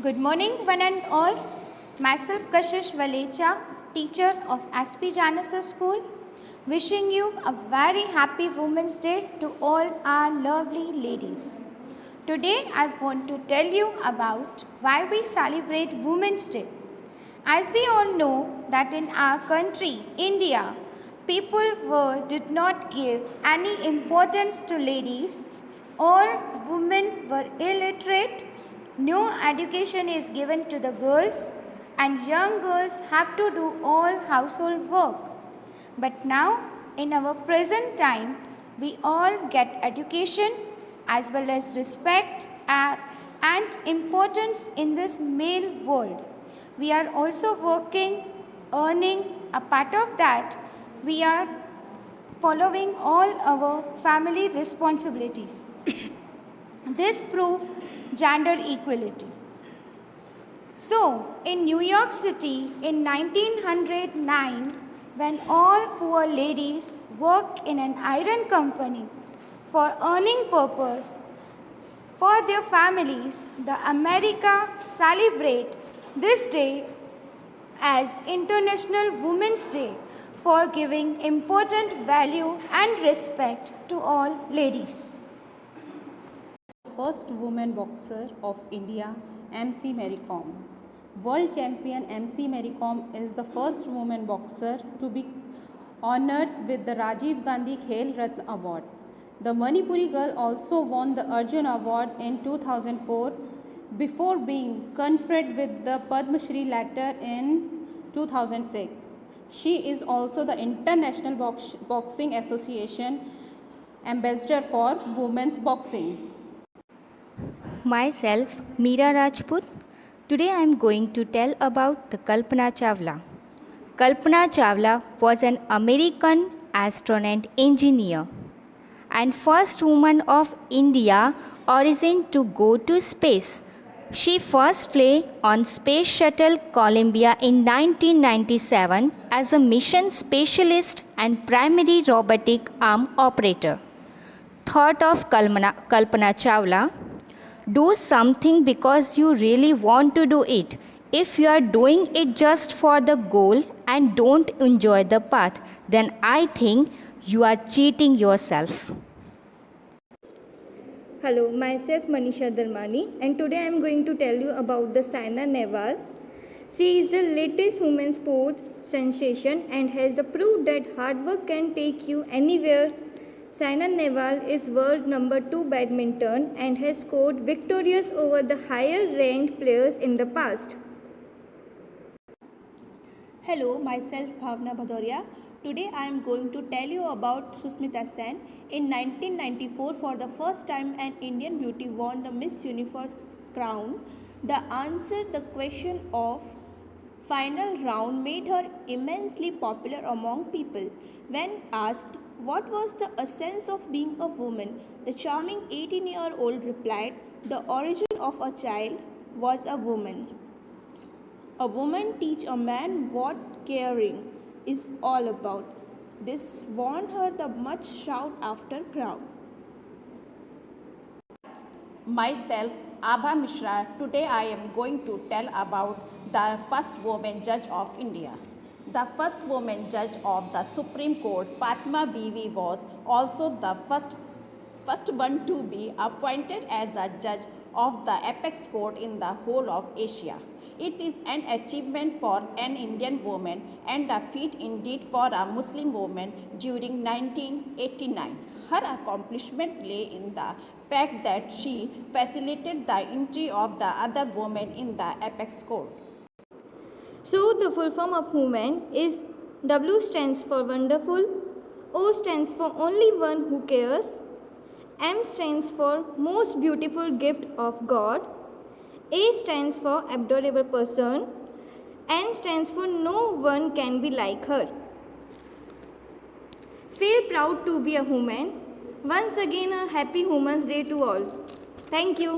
Good morning, one and all. Myself, Kashish Valecha, teacher of SP Janasa School, wishing you a very happy Women's Day to all our lovely ladies. Today, I want to tell you about why we celebrate Women's Day. As we all know that in our country, India, did not give any importance to ladies. All women were illiterate. No education is given to the girls, and young girls have to do all household work. But now, in our present time, we all get education as well as respect and importance in this male world. We are also working, earning. A part of that, we are following all our family responsibilities. This proves gender equality. So, in New York City in 1909, when all poor ladies worked in an iron company for earning purpose for their families, the America celebrate this day as International Women's Day for giving important value and respect to all ladies. First woman boxer of India, MC Mary Kom. World champion MC Mary Kom is the first woman boxer to be honored with the Rajiv Gandhi Khel Ratna Award. The Manipuri girl also won the Arjun Award in 2004 before being conferred with the Padma Shri later in 2006. She is also the International Boxing Association ambassador for women's boxing. Myself, Meera Rajput. Today I am going to tell about the Kalpana Chawla. Kalpana Chawla was an American astronaut engineer and first woman of India origin to go to space. She first flew on Space Shuttle Columbia in 1997 as a mission specialist and primary robotic arm operator. Thought of Kalpana Chawla: do something because you really want to do it. If you are doing it just for the goal and don't enjoy the path, then I think you are cheating yourself. Hello, myself Manisha Dalmani, and today I am going to tell you about the Saina Nehwal. She is the latest women's sport sensation and has the proof that hard work can take you anywhere. Saina Nehwal is world number 2 badminton and has scored victories over the higher ranked players in the past. Hello, myself Bhavna Bhadoria. Today I am going to tell you about Susmita Sen. In 1994, for the first time, an Indian beauty won the Miss Universe crown. The answer the question of final round made her immensely popular among people. When asked what was the essence of being a woman, the charming 18-year-old replied, "The origin of a child was a woman. A woman teach a man what caring is all about." This won her the much shout after crowd. Myself, Abha Mishra. Today I am going to tell about the first woman judge of India. The first woman judge of the Supreme Court, Fatma Bibi, was also the first one to be appointed as a judge of the apex court in the whole of Asia. It is an achievement for an Indian woman and a feat indeed for a Muslim woman during 1989. Her accomplishment lay in the fact that she facilitated the entry of the other women in the apex court. So the full form of woman is W stands for wonderful, O stands for only one who cares, M stands for most beautiful gift of God, A stands for adorable person, N stands for no one can be like her. Feel proud to be a woman. Once again, a happy Women's Day to all. Thank you.